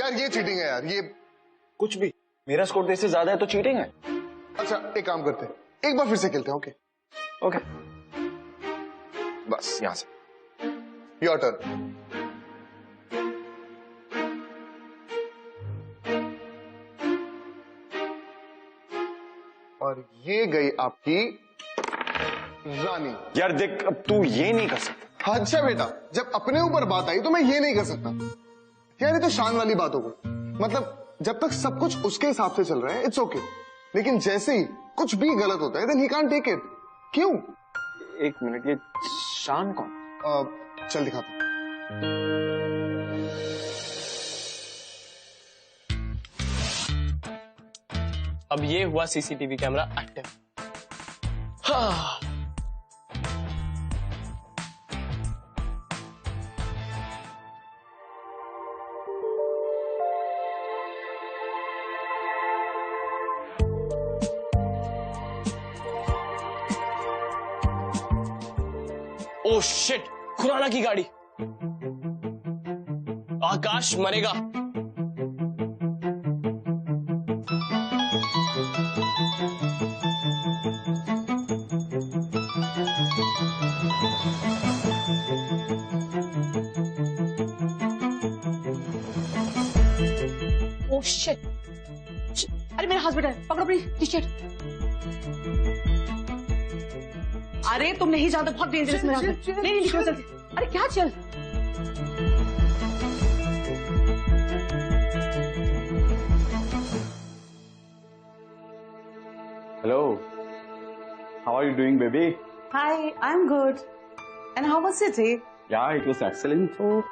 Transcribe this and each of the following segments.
यार ये चीटिंग है यार, ये कुछ भी। मेरा स्कोर तेरे से ज्यादा है तो चीटिंग है। अच्छा एक काम करते हैं, एक बार फिर से खेलते हैं। ओके ओके, बस यहां से। Your turn. और ये गई आपकी रानी। यार देख, अब तू ये नहीं कर सकता। अच्छा बेटा, जब अपने ऊपर बात आई तो मैं ये नहीं कर सकता। यार ये तो शान वाली बात हो गई। मतलब जब तक सब कुछ उसके हिसाब से चल रहा है इट्स ओके, लेकिन जैसे ही कुछ भी गलत होता है then he can't take it. क्यों? एक मिनट, ये शान कौन? चल दिखाता हूं। अब ये हुआ सीसीटीवी कैमरा एक्टिव। हाँ। ओह शिट, खुराना की गाड़ी। आकाश मरेगा। ओह शिट, अरे मेरा हस्बैंड है, पकड़ो अपनी टी शर्ट। अरे तुम नहीं जानते, बहुत डेंजरस मेरा हस्बैंड। नहीं निकलो जल्दी। अरे क्या चल? Hello, how are you doing baby? Hi, I'm good. And how was your day? Yeah, it was excellent. Oh.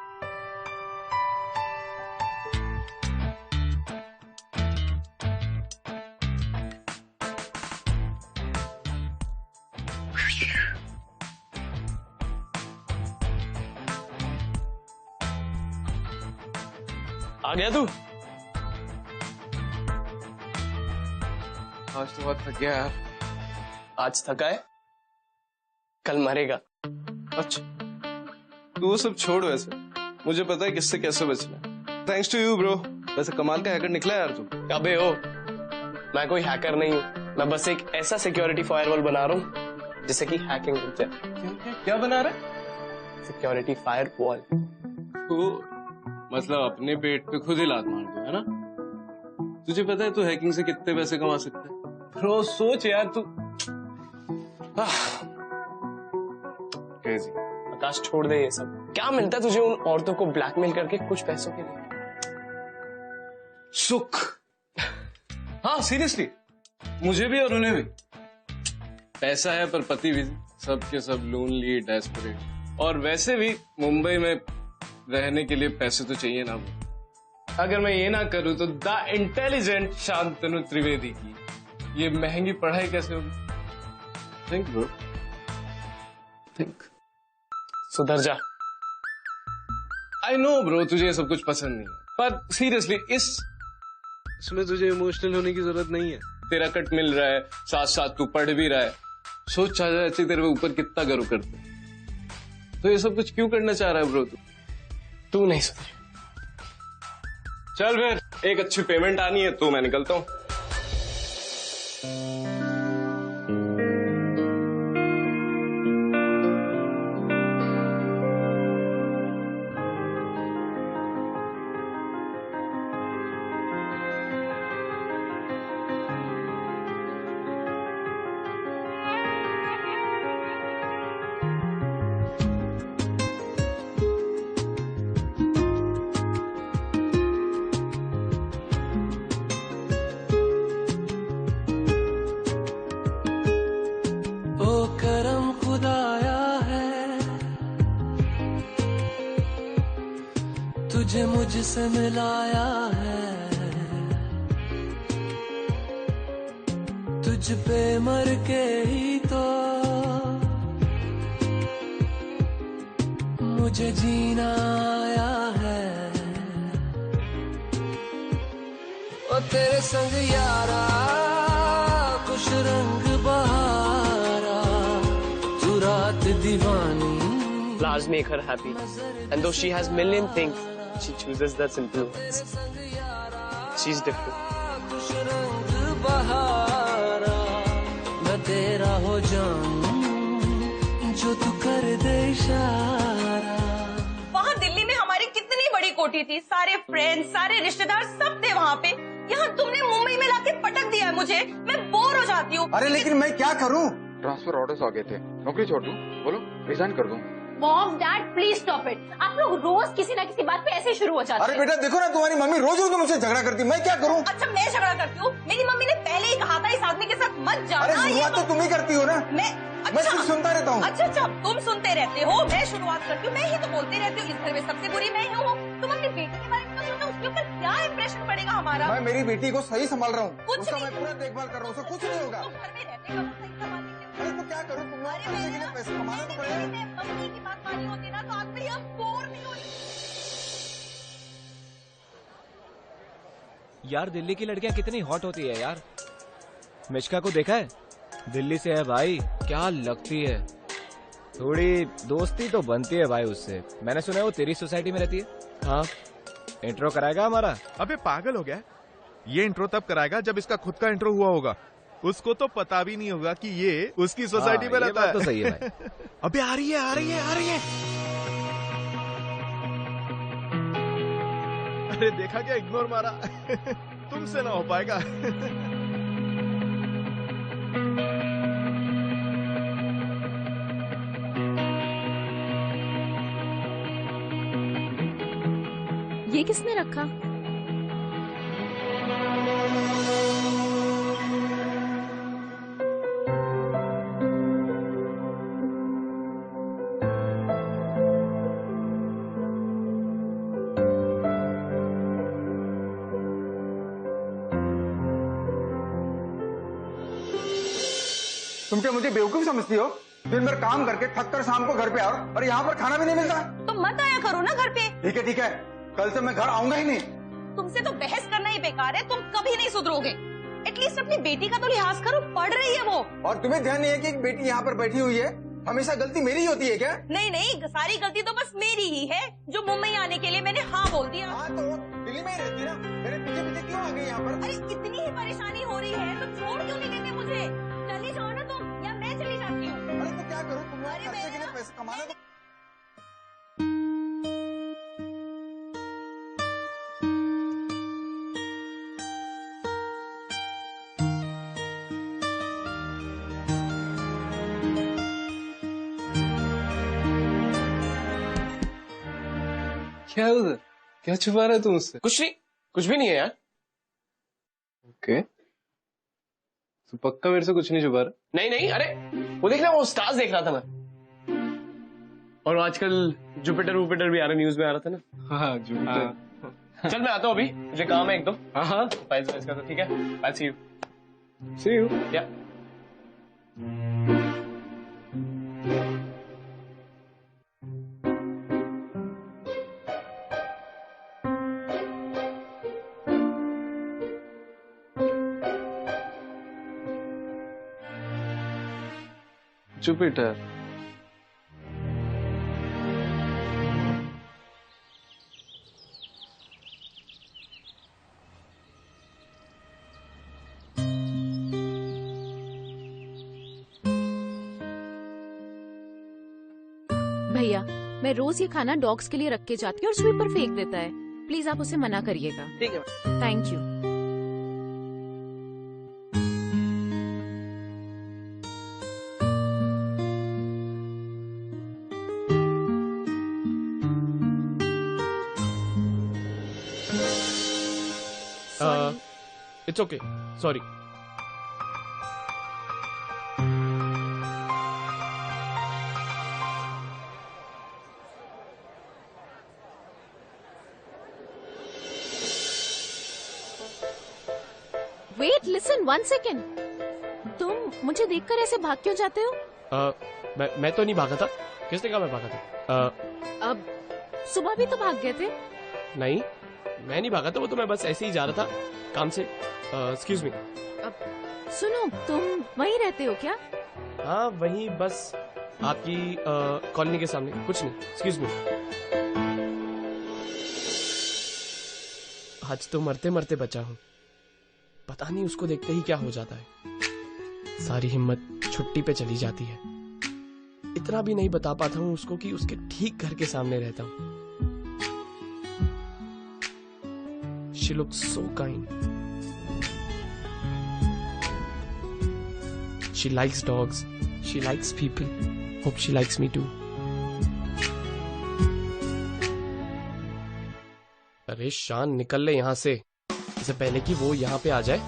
आ गया तू? आज तो बहुत थक गया यार। आज थका है, कल मरेगा। अच्छा, तू वो सब छोड़। वैसे मुझे पता है किससे कैसे बचना है। Thanks to you bro. वैसे कमाल का हैकर निकला यार तू। अबे हो, मैं कोई हैकर नहीं हूँ। मैं बस एक ऐसा सिक्योरिटी फायरवॉल बना रहा हूँ जिससे कि हैकिंग रुक जाए। क्या बना रहा है? Security firewall. तू मतलब अपने पेट पे खुद ही लात मार दो, है ना? तुझे पता है तू हैकिंग से कितने पैसे कमा सकता है? ब्रो सोच यार तू। क्रेजी। आकाश छोड़ दे ये सब। क्या मिलता है तुझे उन औरतों को ब्लैकमेल करके कुछ पैसों के लिए? सुख। हाँ सीरियसली, मुझे भी और उन्हें भी। पैसा है पर पति भी सब के सब लोनली, डेस्परेट। और वैसे भी मुंबई में रहने के लिए पैसे तो चाहिए ना। वो अगर मैं ये ना करूं तो द इंटेलिजेंट शांतनु त्रिवेदी की ये महंगी पढ़ाई कैसे होगी? Think bro, think. सुधर जा। आई नो ब्रो, तुझे ये सब कुछ पसंद नहीं है, पर सीरियसली इसमें तुझे इमोशनल होने की जरूरत नहीं है। तेरा कट मिल रहा है, साथ साथ तू पढ़ भी रहा है। सोच चाचा तेरे ऊपर कितना गर्व करते हैं। तो ये सब कुछ क्यों करना चाह रहा है ब्रो तू नहीं सुधरे। चल फिर, एक अच्छी पेमेंट आनी है तो मैं निकलता हूँ। तुझे मुझसे मिलाया है, तुझ पे मर के ही तो मुझे जीना आया है। ओ तेरे संग यारा कुछ रंग बहारा, तू रात दीवानी। Flowers make her happy, and though she has million things, She chooses the simple ones. She's different. कुछ रंग बहारा मैं तेरा हो जाऊं जो तू कर दे इशारा। वहाँ दिल्ली में हमारी कितनी बड़ी कोठी थी, सारे फ्रेंड्स, सारे रिश्तेदार सब थे वहाँ पे। यहाँ तुमने मुंबई में लाके पटक दिया है मुझे, मैं बोर हो जाती हूँ। अरे लेकिन मैं क्या करूं? ट्रांसफर ऑर्डर्स आ गए थे, नौकरी छोड़ दूं? बोलो, रिजाइन कर दूं? Mom dad please stop it. आप लोग रोज किसी ना किसी बात पे ऐसे ही शुरू हो जाते हैं। अरे बेटा देखो ना, तुम्हारी मम्मी रोज रोज मुझसे झगड़ा करती, मैं क्या करूं? अच्छा मैं झगड़ा करती हूँ? मेरी मम्मी ने पहले ही कहा था इस आदमी के साथ मत जाना। अरे शुरुआत तो तुम ही करती हो ना। मैं सिर्फ सुनता रहता हूँ। अच्छा तुम सुनते रहते हो, मैं शुरुआत करती हूँ, मैं ही तो बोलती रहती हूँ। इस घर में सबसे बुरी मैं ही हूँ। तुम अपनी बेटी के बारे में तो सोचो, उसके ऊपर क्या इम्प्रेशन पड़ेगा हमारा। मैं मेरी बेटी को सही संभाल रहा हूँ, कुछ उसका नहीं। मैं पूरा देखभाल कर रहा हूँ, उसे कुछ नहीं होगा। तुम घर में रहते हो, सही संभालने के लिए। अरे तो क्या करूँ, तुम लोग पैसे के लिए पैसे कमाना तो पड़ेगा। मम्मी की बात मानी होती ना तो आज मैं यहाँ बोर नहीं होती। यार दिल्ली की लड़कियां कितनी हॉट होती है यार। मिश्का को देखा है? दिल्ली से है भाई, क्या लगती है। थोड़ी दोस्ती तो बनती है भाई उससे। मैंने सुना है वो तेरी सोसाइटी में रहती है। हाँ, इंट्रो कराएगा हमारा? अबे पागल हो गया? ये इंट्रो तब कराएगा जब इसका खुद का इंट्रो हुआ होगा। उसको तो पता भी नहीं होगा कि ये उसकी सोसाइटी में रहता है। तो सही है भाई। अबे आ रही है। अरे देखा क्या, इग्नोर मारा। तुमसे ना हो पाएगा। ये किसने रखा? तुम क्या मुझे बेवकूफ समझती हो? दिन भर काम करके थक कर शाम को घर पे आओ और यहाँ पर खाना भी नहीं मिलता। तो मत आया करो ना घर पे। ठीक है, कल से मैं घर आऊंगा ही नहीं। तुमसे तो बहस करना ही बेकार है, तुम कभी नहीं सुधरोगे। एटलीस्ट अपनी बेटी का तो लिहाज करो, पढ़ रही है वो। और तुम्हें ध्यान नहीं है कि एक बेटी यहाँ पर बैठी हुई है? हमेशा गलती मेरी ही होती है क्या? नहीं, सारी गलती तो बस मेरी ही है जो मुंबई आने के लिए मैंने हाँ बोल दिया। हाँ तो दिल्ली में ही रहती ना, मेरे पीछे क्यों आ गई यहाँ पर? अरे इतनी ही परेशानी हो रही है तो छोड़ क्यों नहीं देते मुझे? चली जाओ ना तुम, या मैं चली जाती हूँ। अरे तो क्या करूँ, तुम लोग खर्चे के लिए पैसे कमाना तो। क्या उधर? क्या छुपा रहा है तू मुझसे? कुछ भी नहीं है यार। ओके, तो पक्का मेरे से कुछ नहीं छुपा रहा? नहीं, अरे वो देख रहा, वो स्टार्स देख रहा था मैं। और आजकल जुपिटर भी आ रहा, न्यूज में आ रहा था ना। हाँ जुपिटर। चल मैं आता हूँ अभी, मुझे काम है एकदम। हाँ फाइल्स का तो ठीक है। Bye, see you. या जुपिटर। भैया मैं रोज ये खाना डॉग्स के लिए रख के जाती हूँ और स्वीपर फेंक देता है। प्लीज आप उसे मना करिएगा। ठीक है। Thank you. It's okay, sorry. Wait listen 1 second. तुम मुझे देखकर ऐसे भाग क्यों जाते हो? मैं तो नहीं भागा था। किसने कहा मैं भागा था? अब सुबह भी तो भाग गए थे। नहीं, मैं नहीं भागा था, वो तो मैं बस ऐसे ही जा रहा था काम से। Excuse me. सुनो, तुम वहीं रहते हो क्या? हाँ वहीं, बस आपकी कॉलोनी के सामने। कुछ नहीं, एक्सक्यूज मी। आज तो मरते मरते बचा हूँ। पता नहीं उसको देखते ही क्या हो जाता है। सारी हिम्मत छुट्टी पे चली जाती है। इतना भी नहीं बता पाता हूँ उसको कि उसके ठीक घर के सामने रहता हूँ। She looks so kind. She likes dogs. She likes people. Hope she likes me too. अरे शान, निकल ले यहाँ से, इससे पहले कि वो यहाँ पे आ जाए।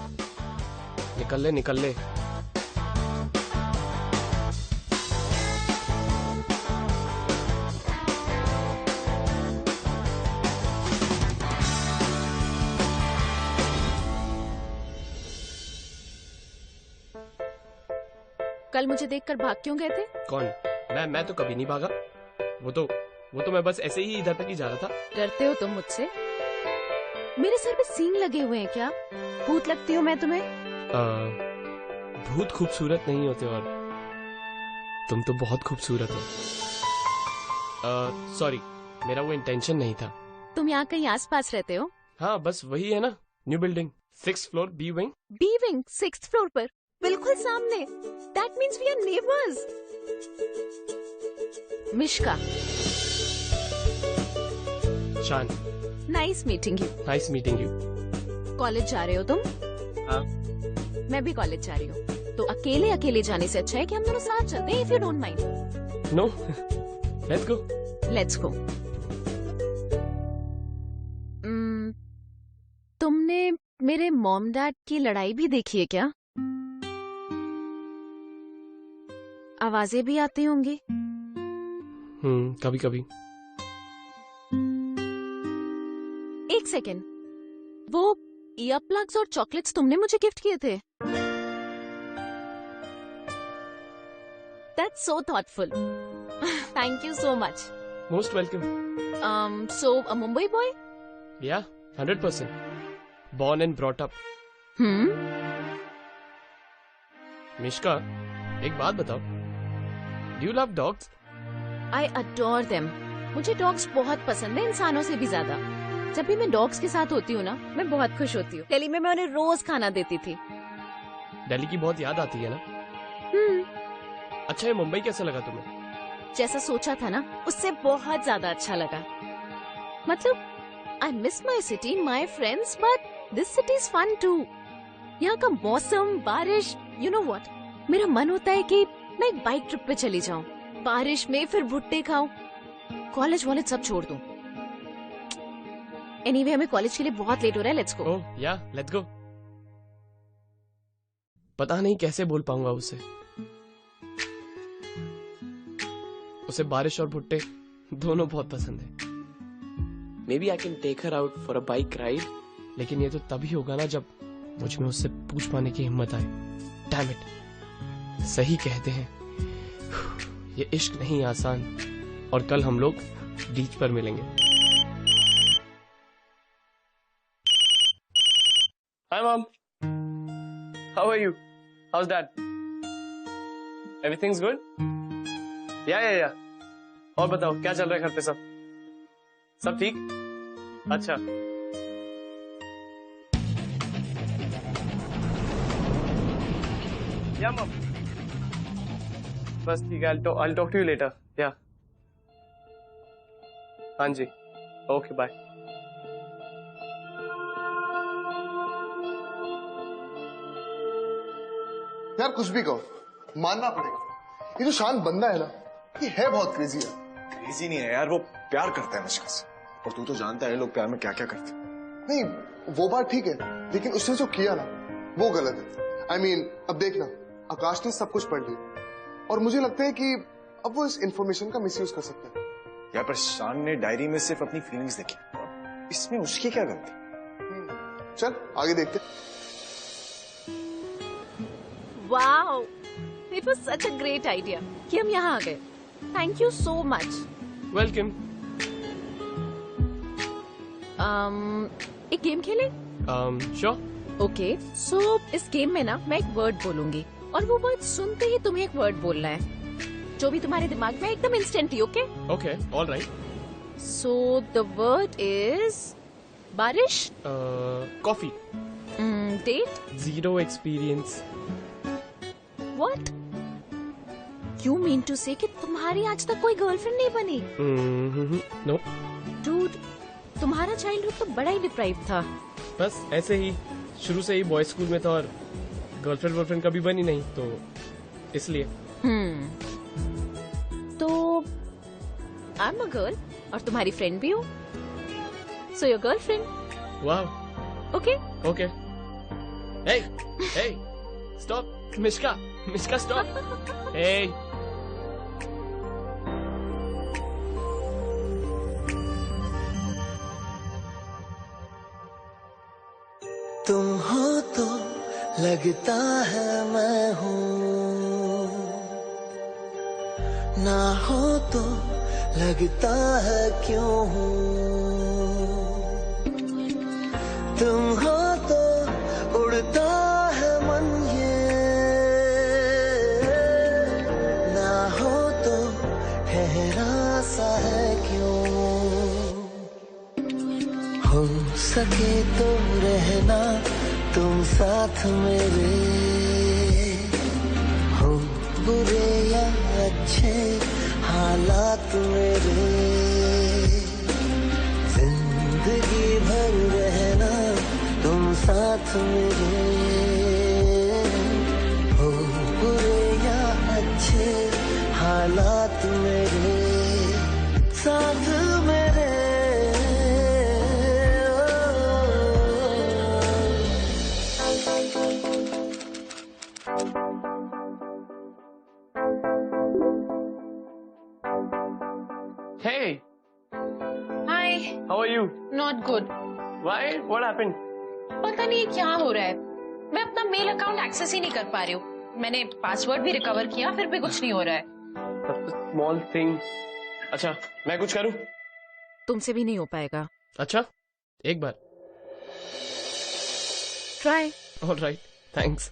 निकल ले, निकल ले। कल मुझे देखकर भाग क्यों गए थे? कौन? मैं तो कभी नहीं भागा। वो तो मैं बस ऐसे ही इधर तक ही जा रहा था। डरते हो तुम मुझसे? मेरे सर पे सींग लगे हुए हैं क्या? भूत लगती हूँ मैं तुम्हें? भूत खूबसूरत नहीं होते और तुम तो बहुत खूबसूरत हो। सॉरी, मेरा वो इंटेंशन नहीं था। तुम यहाँ कहीं आस पास रहते हो? हाँ, बस वही है ना, new building, 6th floor, B wing. B wing 6th floor पर, बिल्कुल सामने। That means we are neighbors. Mishka. शान। Nice meeting you. Nice meeting you. College जा रहे हो तुम? हाँ। मैं भी कॉलेज जा रही हूँ। तो अकेले अकेले जाने से अच्छा है कि हम दोनों साथ चलते हैं, if you don't mind. No. Let's go. Let's go. तुमने मेरे मॉम डैड की लड़ाई भी देखी है क्या? आवाजें भी आती होंगी। कभी कभी। एक सेकेंड, वो ईयर प्लग्स और चॉकलेट्स तुमने मुझे गिफ्ट किए थे? That's so thoughtful. Thank you so much. Most welcome. So a Mumbai boy? Yeah, 100%. Born and brought up. Mishka, एक बात बताओ, Do you love dogs? I adore them. मुझे डॉग्स बहुत पसंद है, इंसानों से भी ज्यादा। जब भी मैं डॉग्स के साथ होती हूँ ना, मैं बहुत खुश होती हूँ। दिल्ली में मैं उन्हें रोज खाना देती थी। दिल्ली की बहुत याद आती है ना? अच्छा, ये मुंबई कैसा लगा तुम्हें? जैसा सोचा था ना, उससे बहुत ज्यादा अच्छा लगा। मतलब, I miss my city, my friends, but this city is fun too. यहाँ का मौसम, बारिश, you know what? मेरा मन होता है कि मैं एक बाइक ट्रिप पे चली जाऊं, बारिश में, फिर भुट्टे खाऊं, कॉलेज वॉलेज सब छोड़ दूं। एनीवे, हमें कॉलेज के लिए बहुत लेट हो रहा है, लेट्स गो। ओह या, लेट्स गो। पता नहीं कैसे बोल पाऊंगा उसे बारिश और भुट्टे दोनों बहुत पसंद है। Maybe I can take her out for a bike ride, लेकिन ये तो तभी होगा ना जब मुझ में उससे पूछ पाने की हिम्मत आए। डैम इट, सही कहते हैं, ये इश्क नहीं आसान। और कल हम लोग बीच पर मिलेंगे। Hi mom, how are you? How's dad? Everything's good? Yeah. और बताओ, क्या चल रहा है घर पे? सब ठीक? अच्छा। Yeah mom. बस ठीक है, I'll talk to you later. Yeah. हाँ जी, ओके बाय। यार कुछ भी कहो, मानना पड़ेगा, ये जो शान बंदा है ना, ये है बहुत क्रेजी है। क्रेजी नहीं है यार, वो प्यार करता है मुश्किल से। और तू तो जानता है लोग प्यार में क्या क्या करते हैं। नहीं, वो बात ठीक है, लेकिन उसने जो किया ना, वो गलत है। I mean, अब देखना, आकाश ने सब कुछ पढ़ लिया और मुझे लगता है कि अब वो इस इंफॉर्मेशन का मिसयूज कर सकता है। यार पर शान ने डायरी में सिर्फ अपनी फीलिंग्स देखी, इसमें उसकी क्या गलती? चल आगे देखते। Wow, it was such a great idea कि हम यहाँ आ गए। Thank you so much. Welcome. एक गेम खेलें? Sure. Okay, so इस गेम में ना मैं एक वर्ड बोलूंगी और वो वर्ड सुनते ही तुम्हें एक वर्ड बोलना है, जो भी तुम्हारे दिमाग में एकदम instantly. Okay? Okay, all right. So the word is बारिश? Coffee. Date? Zero experience. What? You mean to say कि तुम्हारी आज तक कोई गर्लफ्रेंड नहीं बनी? नो। डूड, तुम्हारा चाइल्डहुड तो बड़ा ही डिप्राइव था। बस ऐसे ही, शुरू से ही बॉयज स्कूल में था और गर्लफ्रेंड कभी बनी नहीं, तो इसलिए। तो आई एम अ गर्ल और तुम्हारी फ्रेंड भी हो, सो योर गर्लफ्रेंड। वाह। Okay okay. Hey hey, stop. Mishka stop. Hey. तुम हो तो लगता है मैं हूँ, ना हो तो लगता है क्यों हूँ। तुम हो तो उड़ता है मन ये, ना हो तो ठहरा सा है क्यों। हो सके तो रहना तुम साथ मेरे, हो बुरे या अच्छे हालात मेरे, जिंदगी भर रहना तुम साथ मेरे, हो बुरे या अच्छे हालात मेरे, साथ मेरे। Hey. Hi. How are you? Not good. Why? What happened? पता नहीं क्या हो रहा है, मैं अपना मेल अकाउंट एक्सेस ही नहीं कर पा रही हूँ। मैंने पासवर्ड भी रिकवर किया, फिर भी कुछ नहीं हो रहा है। Small thing. अच्छा, मैं कुछ करूँ? तुमसे भी नहीं हो पाएगा। अच्छा, एक बार। Try. All right. Thanks.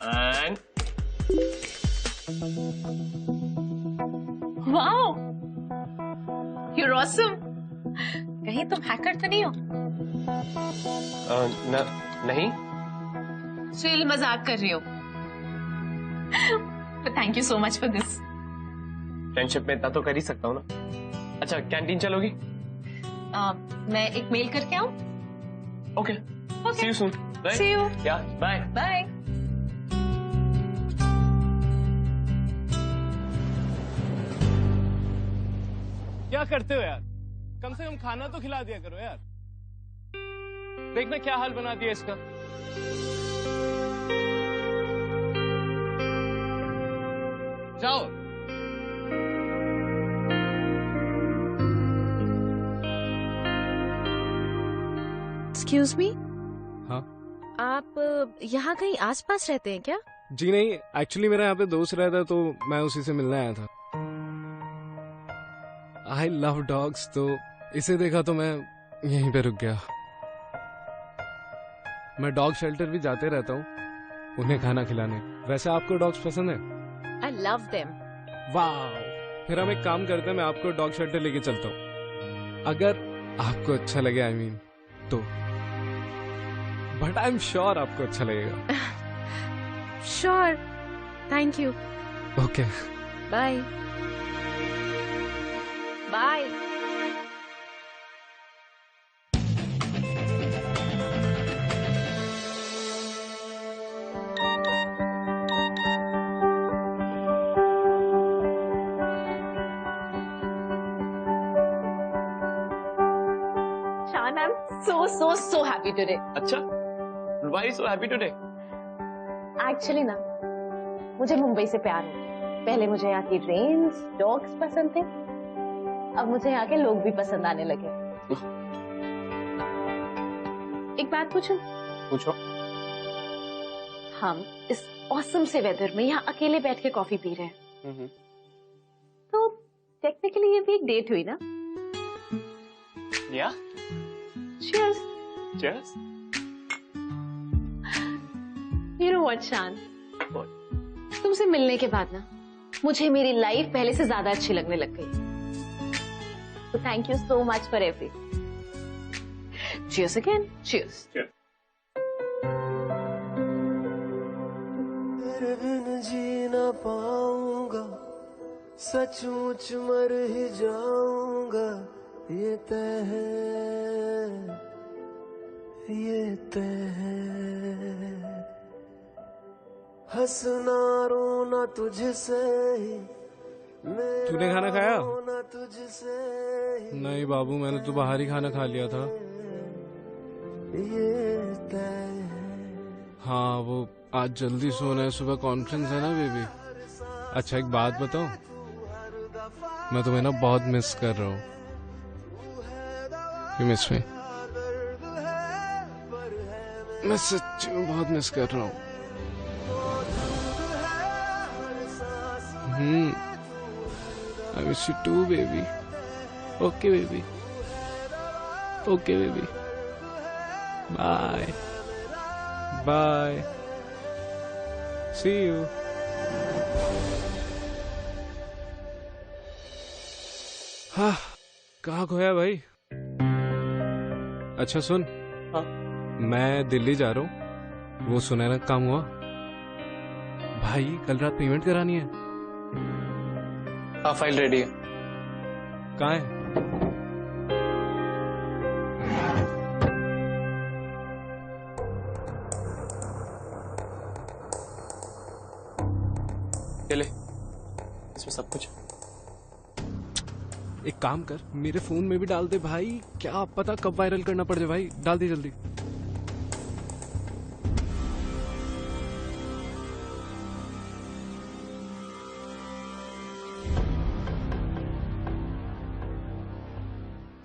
And wow, you're awesome. कहीं तुम हैकर तो नहीं हो? नहीं। चिल, मजाक कर रही हो। Thank you so much for this. Friendship में इतना तो कर ही सकता हूँ ना। अच्छा, कैंटीन चलोगी? मैं एक मेल करके आऊँ? Okay. See you soon. Right? See you. Yeah. Bye. Bye. क्या करते हो यार? कम से कम खाना तो खिला दिया करो यार। देखना क्या हाल बना दिया इसका। जाओ। Excuse me. हाँ? आप यहाँ कहीं आसपास रहते हैं क्या? जी नहीं, एक्चुअली मेरा यहाँ पे दोस्त रहता है तो मैं उसी से मिलने आया था। आई लव डॉग्स, तो इसे देखा तो मैं यहीं पे रुक गया। मैं डॉग शेल्टर भी जाते रहता हूँ उन्हें खाना खिलाने। वैसे आपको डॉग्स पसंद है? I love them. वाह, फिर हम एक काम करते हैं, मैं आपको डॉग शेल्टर लेके चलता हूँ, अगर आपको अच्छा लगे। आई मीन तो, बट आई एम श्योर आपको अच्छा लगेगा। Sure. Thank you. Okay. Bye. Bye. Shan, I'm so happy today. अच्छा, why are you so happy today? Actually ना, मुझे मुंबई से प्यार हो गया। पहले मुझे यहाँ की ट्रेन्स, डॉग्स पसंद थे, अब मुझे यहाँ के लोग भी पसंद आने लगे। एक बात पूछूं? पूछो। हम इस ऑसम से वेदर में यहाँ अकेले बैठ के कॉफी पी रहे हैं, तो टेक्निकली ये भी एक डेट हुई ना? Yeah. Cheers. Cheers. You know what, Shan? What? तुमसे मिलने के बाद ना मुझे मेरी लाइफ पहले से ज्यादा अच्छी लगने लग गई। तो thank you so much for everything. Cheers again. Cheers. तेरे बिन जी ना पाऊंगा, सचमुच मर ही जाऊंगा, ये तय है, ये तय है। हंसना रोना तुझसे ही, तूने खाना खाया? रोना तुझसे ही, नहीं बाबू, मैंने तो बाहर ही खाना खा लिया था। ये तय है। हाँ, वो आज जल्दी सोना है, सुबह कॉन्फ्रेंस है ना बेबी। अच्छा, एक बात बताऊं, मैं तुम्हें ना बहुत मिस कर रहा हूँ। यू मिस मी? मैं सच्ची में बहुत मिस कर रहा हूँ। I miss you too, baby. Okay, baby. Okay, baby. Bye. Bye. See you. हाँ, कहाँ खोया भाई? अच्छा सुन, हाँ? मैं दिल्ली जा रहा हूँ। वो सुनहरा काम हुआ? भाई कल रात पेमेंट करानी है। हाँ, फाइल रेडी है। कहाँ है? चले, इसमें सब कुछ। एक काम कर, मेरे फोन में भी डाल दे भाई, क्या पता कब वायरल करना पड़ जाए। भाई डाल दे जल्दी।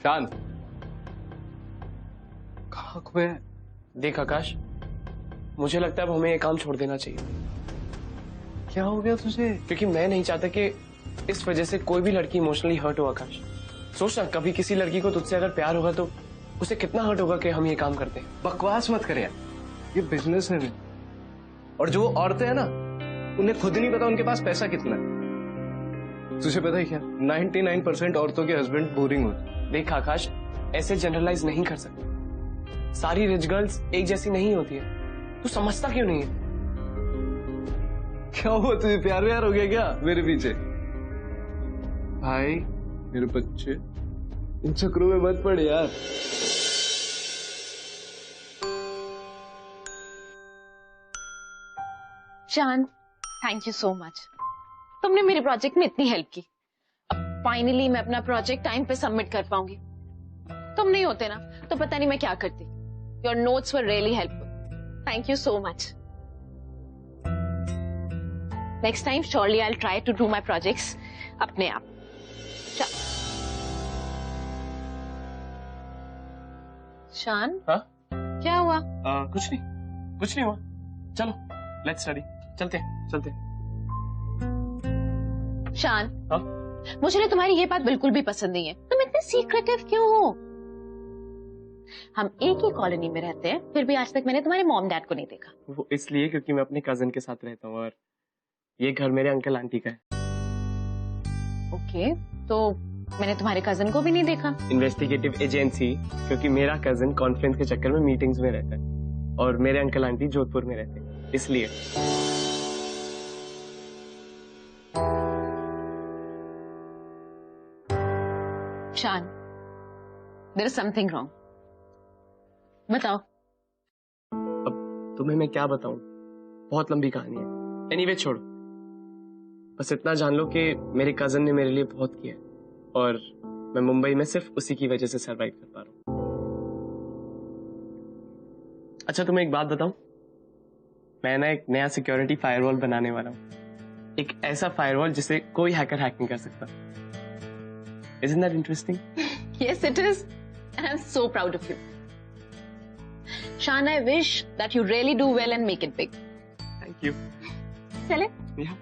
शांत, कहाँ खोए? देख आकाश, मुझे लगता है अब हमें ये काम छोड़ देना चाहिए। क्या हो गया तुझे? क्योंकि मैं नहीं चाहता कि इस वजह से कोई भी लड़की इमोशनली हर्ट हो। आकाश, सोच ना, कभी किसी लड़की को तुझसे अगर प्यार होगा तो उसे कितना हर्ट होगा कि हम ये काम करते हैं। बकवास मत कर यार, ये बिजनेस है। और जो औरतें हैं ना, उन्हें खुद नहीं पता उनके पास पैसा कितना है। तुझे पता है क्या, 99% औरतों के हस्बैंड बोरिंग होते। देख आकाश, ऐसे जनरलाइज नहीं कर सकते। सारी रिच गर्ल्स एक जैसी नहीं होती है। तू समझता क्यों नहीं है? क्या हुआ, तुझे प्यार व्यार हो गया क्या मेरे पीछे? भाई मेरे बच्चे, इन चक्रों में मत पड़ यार। शान, थैंक यू सो मच। तुमने मेरे प्रोजेक्ट में इतनी हेल्प की। अब फाइनली मैं अपना प्रोजेक्ट टाइम पे सबमिट कर पाऊंगी। तुम नहीं होते ना तो पता नहीं मैं क्या करती। Your notes were really helpful. Thank you so much. Next time surely I will try to do my projects अपने आप। शान, हाँ? क्या हुआ? कुछ नहीं हुआ। चलो, लेट्स स्टडी। चलते हैं। शान, हाँ? मुझे ना तुम्हारी ये बात बिल्कुल भी पसंद नहीं है। तुम इतने सीक्रेटिव क्यों हो? हम एक ही कॉलोनी में रहते हैं, फिर भी आज तक मैंने तुम्हारे मॉम डैड को नहीं देखा। वो इसलिए क्योंकि मैं अपने कजन के साथ रहता हूँ और ये घर मेरे अंकल आंटी का है। ओके, तो मैंने तुम्हारे कजन को भी नहीं देखा। इन्वेस्टिगेटिव एजेंसी, क्योंकि मेरा कजन कॉन्फ्रेंस के चक्कर में मीटिंग्स में रहता है और मेरे अंकल आंटी जोधपुर में रहते हैं, इसलिए। शान, देयर इज समथिंग रॉन्ग। बताओ। अब तुम्हें मैं क्या बताऊं, बहुत लंबी कहानी है। एनीवे छोड़ो, बस इतना जान लो कि मेरे कजन ने मेरे लिए बहुत किया और मैं मुंबई में सिर्फ उसी की वजह से सरवाइव कर पा रहा हूं। अच्छा, तुम्हें एक बात बताऊं, मैं ना एक नया सिक्योरिटी फायरवॉल बनाने वाला हूं। एक ऐसा फायरवॉल जिसे कोई हैकर हैक नहीं कर सकता। Isn't that interesting? Yes, it is. And I'm so proud of you. Shan, I wish that you really do well and make it big. Thank you. चले? Yeah.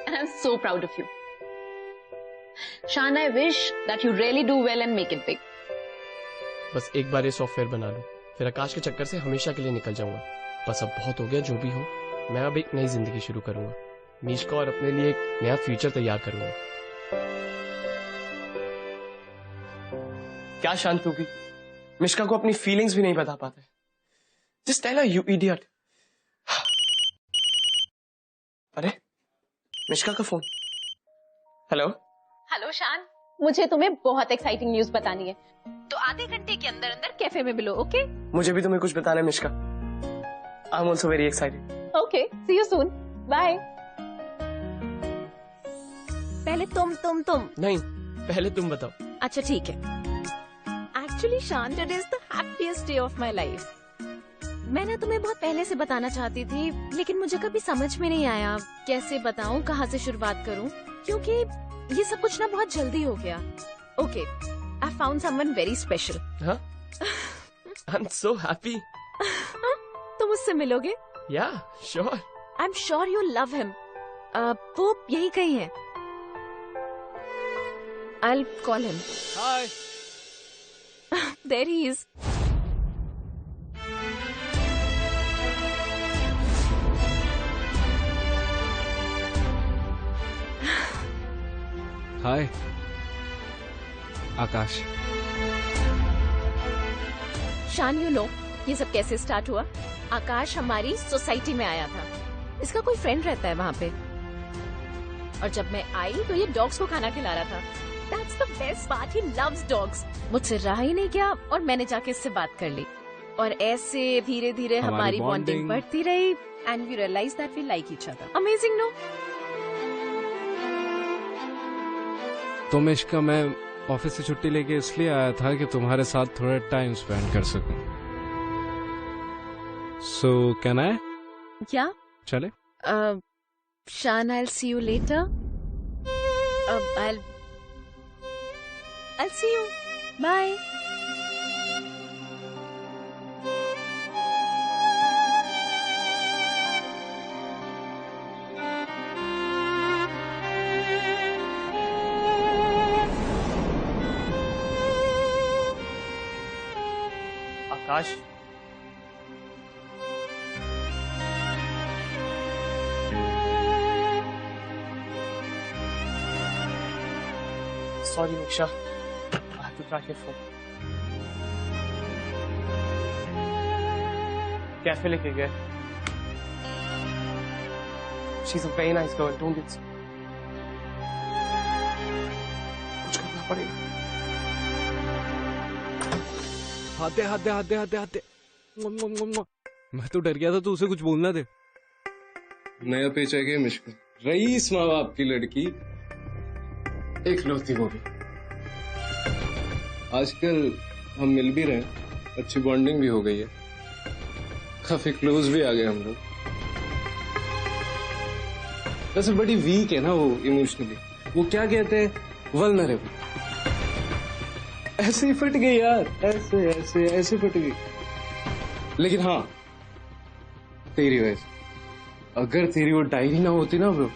And I'm so proud of you. शान, I wish that you really do well and make it big. बस एक बार ये software बना लूं, फिर आकाश के चक्कर से हमेशा के लिए निकल जाऊंगा। बस अब बहुत हो गया, जो भी हो, मैं अब एक नई जिंदगी शुरू करूंगा, मिश्का और अपने लिए एक नया फ्यूचर तैयार करूंगा। क्या शांत होगी, मिश्का को अपनी फीलिंग्स भी नहीं बता पाते। Just tell her you idiot. अरे मिश्का का फोन। हेलो हेलो शान, मुझे तुम्हें बहुत एक्साइटिंग न्यूज बतानी है, तो आधे घंटे के अंदर अंदर कैफे में मिलो, ओके? मुझे भी तुम्हें कुछ बताना है Mishka. I am also very excited. Okay, see you soon, bye. पहले तुम नहीं, पहले तुम बताओ। अच्छा ठीक है। एक्चुअली शान, today is the happiest day of my life. मैं ना तुम्हें बहुत पहले से बताना चाहती थी, लेकिन मुझे कभी समझ में नहीं आया कैसे बताऊं, कहाँ से शुरुआत करूं, क्योंकि ये सब कुछ ना बहुत जल्दी हो गया। Okay, I found someone very special. I am so happy. तुम उससे मिलोगे? या sure. I am sure you love him. वो यही कहीं है। I'll call him. Hi. There he is. हाय आकाश। शान, यू नो ये सब कैसे स्टार्ट हुआ? आकाश हमारी सोसाइटी में आया था, इसका कोई फ्रेंड रहता है वहाँ पे, और जब मैं आई तो ये डॉग्स को खाना खिला रहा था। That's the best part, he loves dogs. मुझसे रहा ही नहीं गया और मैंने जाके इससे बात कर ली, और ऐसे धीरे धीरे हमारी बॉन्डिंग बढ़ती रही, and we realized that we like each other. Amazing, no? तो मिश्का, मैं ऑफिस से छुट्टी लेके इसलिए आया था कि तुम्हारे साथ थोड़ा टाइम स्पेंड कर सकूं। So can I? क्या? चले? Shan, I'll see you later. I'll see you. Bye. Akash, sorry मिक्षा, I have to track your phone. Cafe लेके गए। She's a very nice girl, don't get so. कुछ करना पड़ेगा। हाथ दे। मैं तो डर गया था, तू उसे कुछ बोलना दे। नया पेचेक है मिश्का, रईस माँ बाप की लड़की, एक लौती वो भी। आजकल हम मिल भी रहे हैं, अच्छी बॉन्डिंग भी हो गई है, काफी क्लोज भी आ गए हम लोग। वैसे बड़ी वीक है ना वो इमोशनली, वो क्या कहते हैं, वल्नरेबल। ऐसे ही फट गई यार, ऐसे फट गई। लेकिन हाँ, तेरी वजह से, अगर तेरी वो डायरी ना होती ना ब्रो,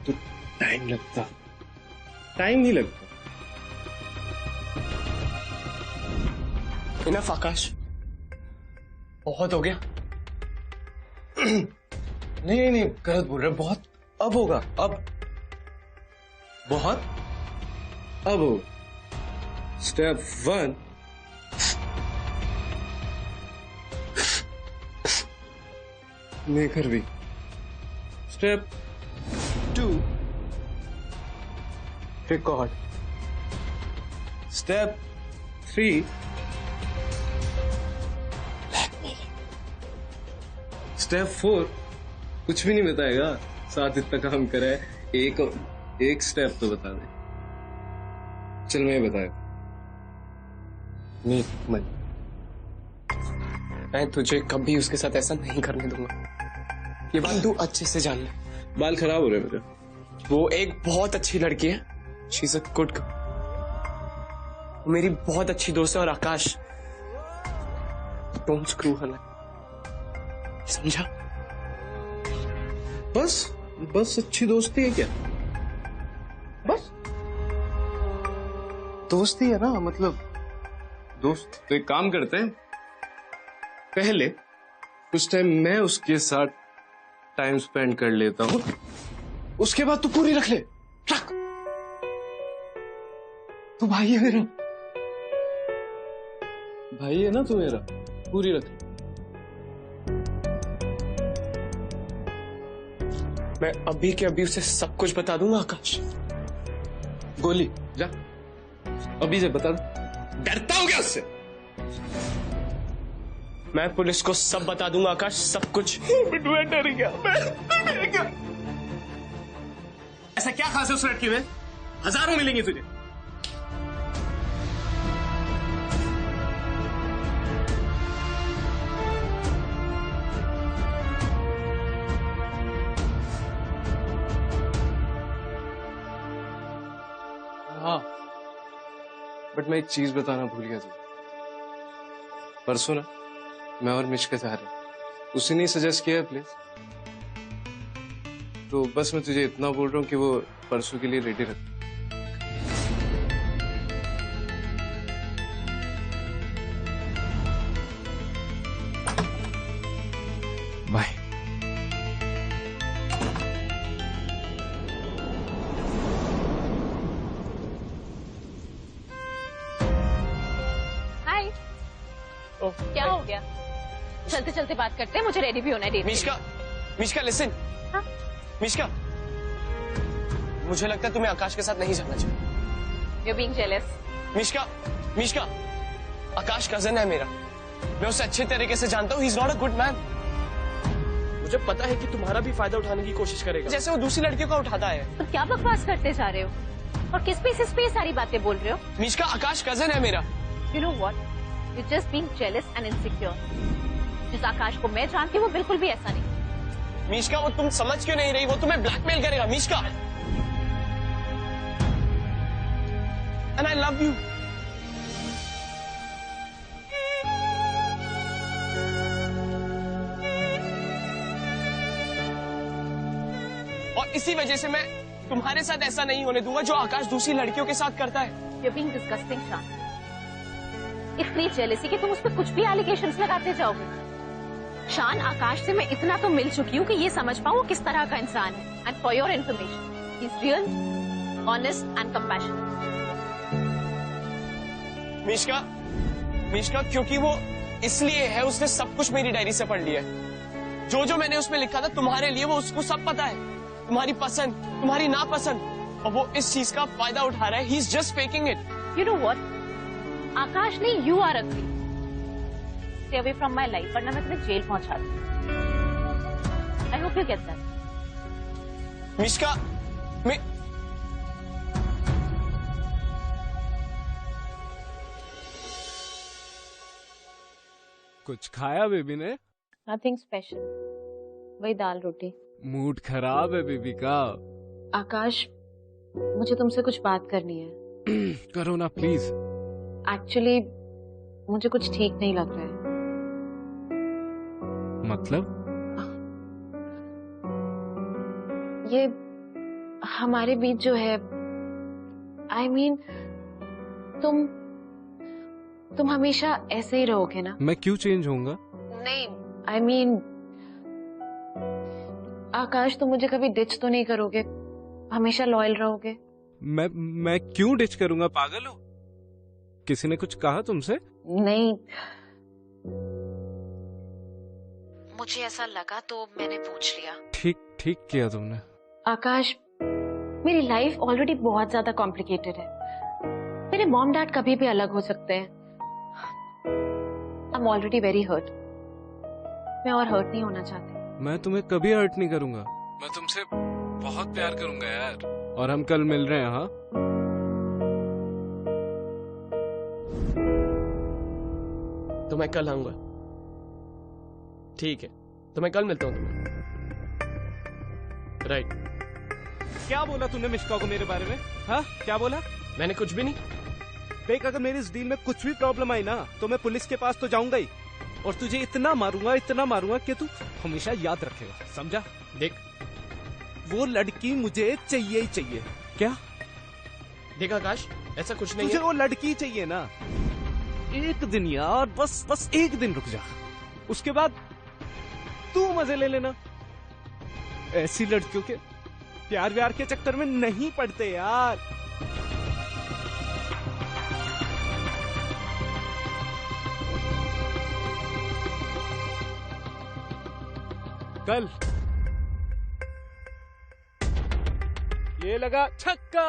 तो टाइम नहीं लगता। इनफ आकाश, बहुत हो गया। नहीं, गलत बोल रहे, बहुत अब होगा, अब बहुत अब हो। स्टेप 1, मेकर भी। Step 2, record. स्टेप 3, स्टेप 4, कुछ भी नहीं बताएगा, साथ इतना काम करा है, एक स्टेप तो बता दे। चल मैं बताया, मैं तुझे कभी उसके साथ ऐसा नहीं करने दूंगा, ये बात तू अच्छे से जान ले। बाल खराब हो रहे मेरे। वो एक बहुत अच्छी लड़की है, she is a good girl, मेरी बहुत अच्छी दोस्त है। और आकाश, डोंट स्क्रू हर, समझा? बस अच्छी दोस्ती है क्या? बस दोस्ती है ना, मतलब दोस्त। तो एक काम करते हैं, पहले कुछ टाइम मैं उसके साथ टाइम स्पेंड कर लेता हूँ, उसके बाद तू पूरी रख ले। रख, तू भाई है मेरा, भाई है ना तू मेरा, पूरी रख ले। मैं अभी के अभी उसे सब कुछ बता दूंगा आकाश। गोली जा, अभी से बता दो। डरता हो क्या उससे? मैं पुलिस को सब बता दूंगा आकाश, सब कुछ। मैं डर गया, मैं डर गया। ऐसा क्या खास है उस लड़की में? हजारों मिलेंगे तुझे। हाँ, बट मैं एक चीज बताना भूल गया तुझे। परसों ना मैं और मिशका जा रहे हैं, उसी ने सजेस्ट किया है प्लीज। तो बस मैं तुझे इतना बोल रहा हूँ कि वो परसों के लिए रेडी रख। बाय। हाय। क्या हो गया? चलते चलते बात करते हैं, मुझे रेडी भी होना है डेट। मिशका लिसन। हाँ? मिशका, मुझे लगता है तुम्हें आकाश के साथ नहीं जाना चाहिए। You're being jealous. Mishka, Akash cousin है मेरा, मैं उसे अच्छे तरीके से जानता हूँ। He's not a good man. मुझे पता है कि तुम्हारा भी फायदा उठाने की कोशिश करेगा, जैसे वो दूसरी लड़कियों का उठाता है। तुम क्या बकवास करते जा रहे हो और किस बेसिस पे ये सारी बातें बोल रहे हो? मिशका, आकाश कजन है मेरा। You know what? You're just being jealous and insecure. जिस आकाश को मैं जानती हूँ वो बिल्कुल भी ऐसा नहीं। मिशका, वो तुम समझ क्यों नहीं रही? वो तुम्हें ब्लैकमेल करेगा मिशका। And I love you. और इसी वजह से मैं तुम्हारे साथ ऐसा नहीं होने दूंगा जो आकाश दूसरी लड़कियों के साथ करता है। You're being disgusting, शान। इतनी जेलसी कि तुम उस पर कुछ भी एलिगेशंस लगाते जाओगे। शान, आकाश से मैं इतना तो मिल चुकी हूँ कि ये समझ पाऊँ वो किस तरह का इंसान है। And for your information, he is real, honest and compassionate. Mishka, क्योंकि वो इसलिए है, उसने सब कुछ मेरी डायरी से पढ़ लिया है। जो मैंने उसमें लिखा था तुम्हारे लिए, वो उसको सब पता है। तुम्हारी पसंद, तुम्हारी नापसंद, और वो इस चीज का फायदा उठा रहा है। He is just faking it. You know what? Akash नहीं, you are agree. Stay away from my life, वरना मैं तुम्हें जेल पहुंचा दूं। I hope you get that. Mishka, कुछ खाया बेबी ने? नथिंग स्पेशल, वही दाल रोटी। मूड खराब है बेबी का। आकाश, मुझे तुमसे कुछ बात करनी है। करो ना प्लीज। एक्चुअली मुझे कुछ ठीक नहीं लग रहा है। मतलब? ये हमारे बीच जो है, आई मीन, तुम हमेशा ऐसे ही रहोगे ना? मैं क्यों चेंज होऊंगा? नहीं, आई मीन, आकाश, तुम मुझे कभी डिच तो नहीं करोगे? हमेशा लॉयल रहोगे? मैं क्यों डिच करूंगा? पागल हो? किसी ने कुछ कहा तुमसे? नहीं, मुझे ऐसा लगा तो मैंने पूछ लिया। ठीक किया तुमने। आकाश, मेरी लाइफ ऑलरेडी बहुत ज्यादा कॉम्प्लिकेटेड है। मेरे मॉम डैड कभी भी अलग हो सकते हैं। I am already very hurt. मैं और हर्ट नहीं होना चाहती। मैं तुम्हें कभी हर्ट नहीं करूंगा। मैं तुमसे बहुत प्यार करूंगा यार। और हम कल मिल रहे हैं। हाँ, तो मैं कल आऊंगा। ठीक है, तो मैं कल मिलता हूँ तुम्हें। राइट। क्या बोला तूने मिशका को मेरे बारे में? हाँ, क्या बोला? मैंने कुछ भी नहीं। देख, अगर मेरी इस डील में कुछ भी प्रॉब्लम आई ना, तो मैं पुलिस के पास तो जाऊंगा ही, और तुझे इतना मारूंगा कि तू हमेशा याद रखेगा, समझा? देख, वो लड़की मुझे चाहिए ही चाहिए। क्या? देख आकाश, ऐसा कुछ नहीं तुझे है। वो लड़की चाहिए ना, एक दिन यार, बस एक दिन रुक जा, उसके बाद तू मजे ले लेना। ऐसी लड़कियों के प्यार व्यार के चक्कर में नहीं पड़ते यार। कल ये लगा छक्का।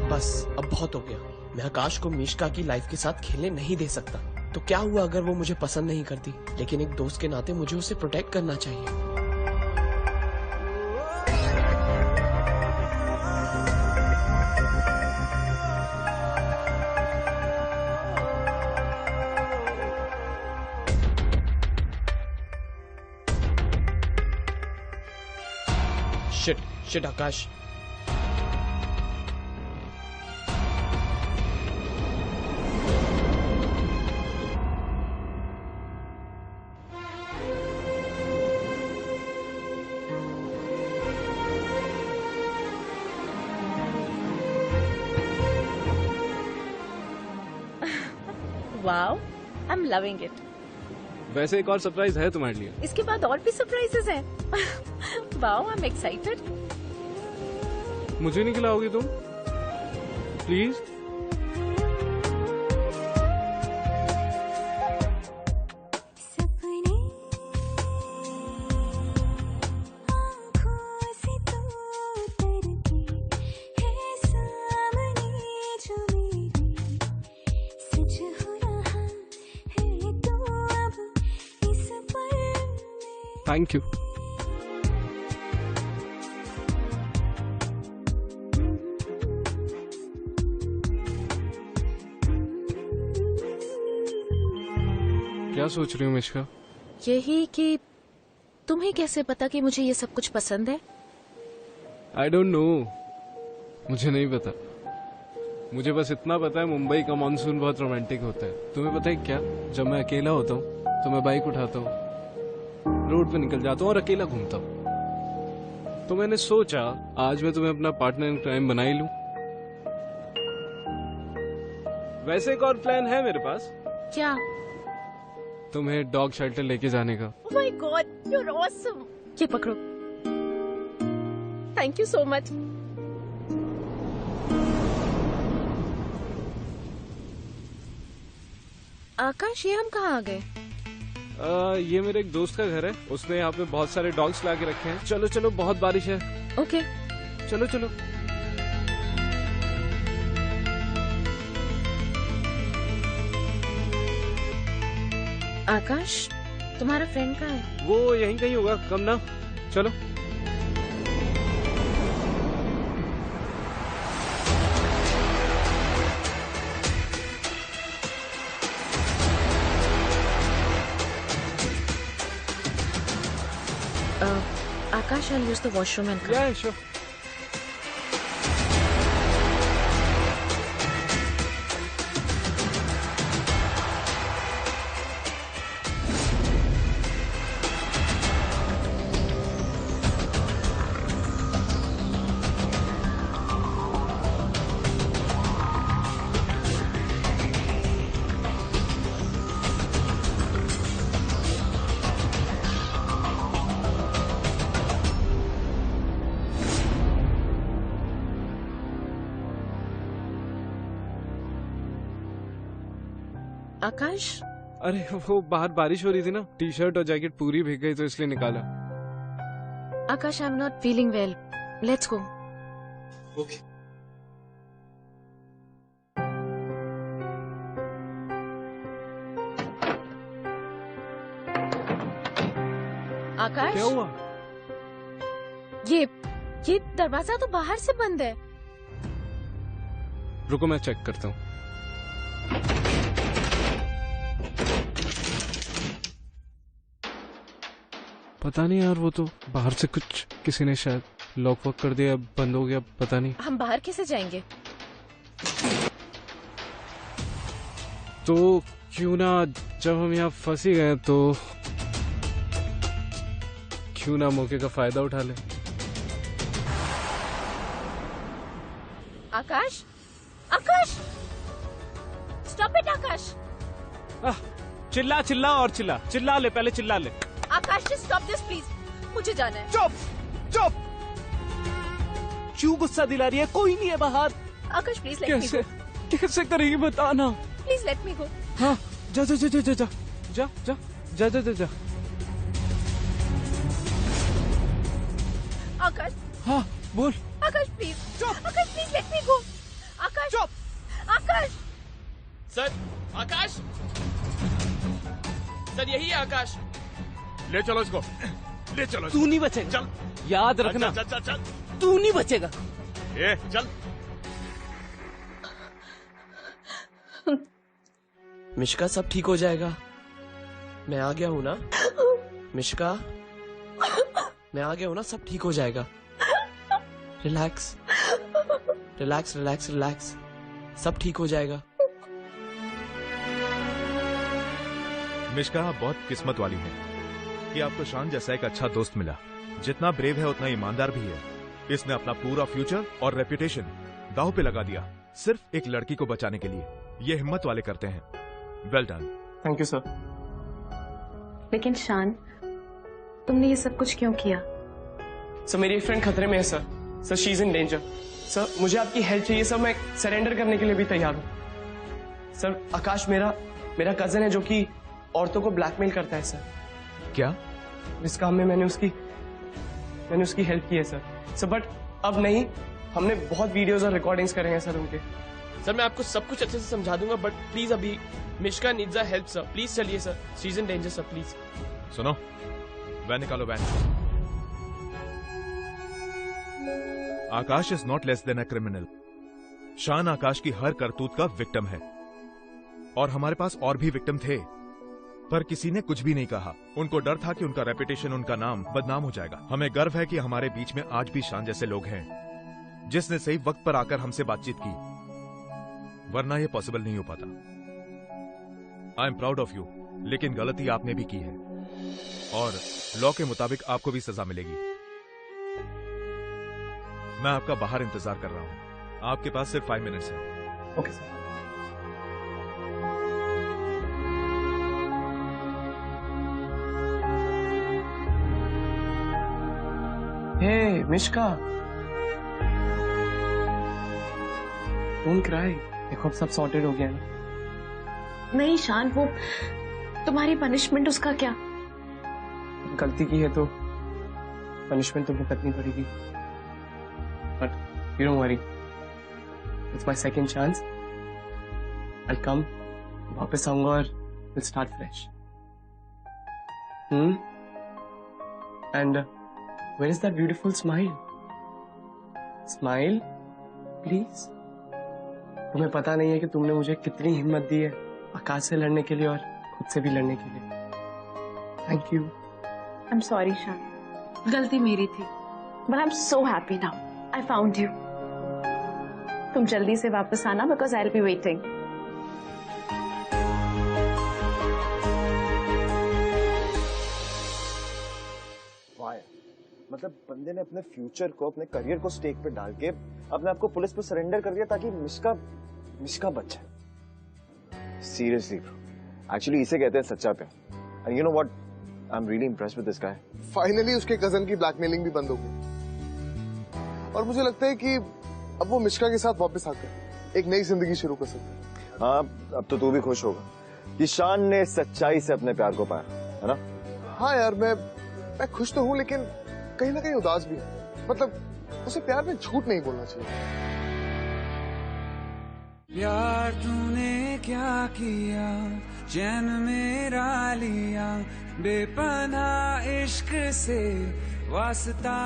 बस अब बहुत हो गया। मैं आकाश को मिश्का की लाइफ के साथ खेलने नहीं दे सकता। तो क्या हुआ अगर वो मुझे पसंद नहीं करती, लेकिन एक दोस्त के नाते मुझे उसे प्रोटेक्ट करना चाहिए। Shit Akash. Wow, I am loving it. वैसे एक और सरप्राइज है तुम्हारे लिए। इसके बाद और भी सरप्राइजेस हैं। Wow, I am excited. मुझे नहीं खिलाओगी तुम प्लीज? Thank you. क्या सोच रही हूँ मिश्का? यही कि तुम्हें कैसे पता कि मुझे ये सब कुछ पसंद है? आई डोंट नो, मुझे नहीं पता। मुझे बस इतना पता है मुंबई का मानसून बहुत रोमांटिक होता है। तुम्हें पता है क्या, जब मैं अकेला होता हूँ तो मैं बाइक उठाता हूँ, रोड पे निकल जाता हूँ और अकेला घूमता हूँ। तो मैंने सोचा आज मैं तुम्हें अपना पार्टनर इन क्राइम बना ही लूं। वैसे एक और प्लान है मेरे पास। क्या? तुम्हें डॉग शेल्टर लेके जाने का। Oh my god, you are awesome. ये पकड़ो। Thank you so much. Akash, ये हम कहाँ आ गए? ये मेरे एक दोस्त का घर है, उसने यहाँ पे बहुत सारे डॉग्स ला के रखे हैं। चलो चलो, बहुत बारिश है। ओके, चलो चलो। आकाश, तुम्हारा फ्रेंड कहाँ है? वो यहीं कहीं होगा, कम ना। चलो। Akash, I'll use the washroom and come. Yeah, sure. आकाश, अरे वो बाहर बारिश हो रही थी ना, टी शर्ट और जैकेट पूरी भीग गई तो इसलिए निकाला। Akash, I am not feeling well, let's go. Okay. Akash, क्या हुआ? ये दरवाजा तो बाहर से बंद है। रुको मैं चेक करता हूँ। पता नहीं यार, वो तो बाहर से कुछ किसी ने शायद लॉक वॉक कर दिया, बंद हो गया, पता नहीं। हम बाहर कैसे जाएंगे? तो क्यों ना, जब हम यहाँ फंस ही गए तो क्यों ना मौके का फायदा उठा ले। आकाश, आकाश, स्टॉप इट आकाश। चिल्ला चिल्ला और चिल्ला, चिल्ला ले, पहले चिल्ला ले। आकाश जस्ट स्टॉप दिस प्लीज, मुझे जाना है। चुप चुप, क्यों गुस्सा दिला रही है? कोई नहीं है बाहर। आकाश प्लीज लेट मी गो। कैसे करेगी बताना। प्लीज लेट मी गो। हाँ जा जा जा जा जा जा जा जा जा जा जा जा। आकाश। हाँ बोल। आकाश प्लीज। चुप। आकाश प्लीज लेट मी गो। आकाश। चुप। आकाश। सर, आकाश सर, यही है आकाश। ले चलो इसको, ले चलो। तू नहीं बचेगा, चल याद रखना। चल चल चल, तू नहीं बचेगा। ये चल। मिश्का, सब ठीक हो जाएगा। मैं आ गया हूँ ना मिश्का, मैं आ गया हूँ ना, सब ठीक हो जाएगा। रिलैक्स रिलैक्स रिलैक्स रिलैक्स, सब ठीक हो जाएगा। मिश्का, आप बहुत किस्मत वाली हैं कि आपको शान जैसा एक अच्छा दोस्त मिला। जितना ब्रेव है उतना ईमानदार भी है। इसने अपना पूरा फ्यूचर और रेपुटेशन दांव पे लगा दिया सिर्फ एक लड़की को बचाने के लिए। ये हिम्मत वाले करते हैं। Well done. Thank you sir. लेकिन शान, तुमने ये सब कुछ क्यों किया? सर, मेरी एक फ्रेंड खतरे में है sir. Sir, she is in danger. Sir, मुझे आपकी हेल्प चाहिए सर, मैं सरेंडर करने के लिए भी तैयार हूँ। सर, आकाश मेरा कजन है जो कि औरतों को ब्लैकमेल करता है सर। क्या? इस काम में मैंने उसकी हेल्प की है सर। बट अब नहीं, हमने बहुत वीडियोस और रिकॉर्डिंग्स करे हैं सर उनके। सर, मैं आपको सब कुछ अच्छे से समझा दूंगा, बट प्लीज अभी Mishka needs a help sir. Please चलिए sir, she is in danger sir, please. सुनो, वैन निकालो, van. Akash is not less than a criminal. Shaan Akash की हर करतूत का विक्टिम है, और हमारे पास और भी विक्टिम थे, पर किसी ने कुछ भी नहीं कहा। उनको डर था कि उनका रेपुटेशन, उनका नाम बदनाम हो जाएगा। हमें गर्व है कि हमारे बीच में आज भी शान जैसे लोग हैं, जिसने सही वक्त पर आकर हमसे बातचीत की, वरना यह पॉसिबल नहीं हो पाता। I am proud of you, लेकिन गलती आपने भी की है, और लॉ के मुताबिक आपको भी सजा मिलेगी। मैं आपका बाहर इंतजार कर रहा हूं। आपके पास सिर्फ 5 मिनट्स हैं। Okay sir. Hey Mishka, don't cry. देखो, अब सब सॉर्टेड हो गया ना। नहीं शान, वो तुम्हारी पनिशमेंट, उसका क्या? गलती की है तो पनिशमेंट तो भुगतनी पड़ेगी, but you don't worry, it's my second chance. I come, वापस आऊंगा और will start fresh. And where is that beautiful smile? Smile, please. तुम्हें पता नहीं है कि तुमने मुझे कितनी हिम्मत दी है आकाश से लड़ने के लिए और खुद से भी लड़ने के लिए। Thank you. I'm sorry शान, गलती मेरी थी, but I'm so happy now. I found you. तुम जल्दी से वापस आना, because I'll be waiting. मतलब बंदे ने अपने फ्यूचर को, अपने करियर को स्टेक पे डाल के अपने आप को पुलिस पे सरेंडर कर दिया ताकि मिश्का बच जाए। सीरियसली एक्चुअली इसे कहते हैं सच्चा प्यार। And you know what, I am really impressed with this guy. Finally उसके कजन की ब्लैकमेलिंग भी बंद हो गई, और मुझे लगता है कि अब वो मिश्का के साथ वापस आकर एक नई जिंदगी शुरू कर सकता है। हाँ, अब तो तू भी खुश होगा कि शान ने सच्चाई से अपने प्यार को पाया, है ना? हाँ यार, मैं खुश तो हूँ, लेकिन कहीं ना कहीं उदास भी है। मतलब उसे प्यार में झूठ नहीं बोलना चाहिए। प्यार तूने क्या किया, चैन मेरा लिया, बेपनाह इश्क से वास्ता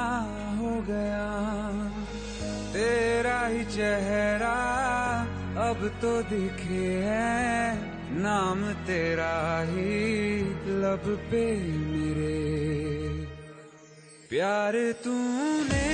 हो गया। तेरा ही चेहरा अब तो दिखे है, नाम तेरा ही लब पे मेरे। प्यार तूने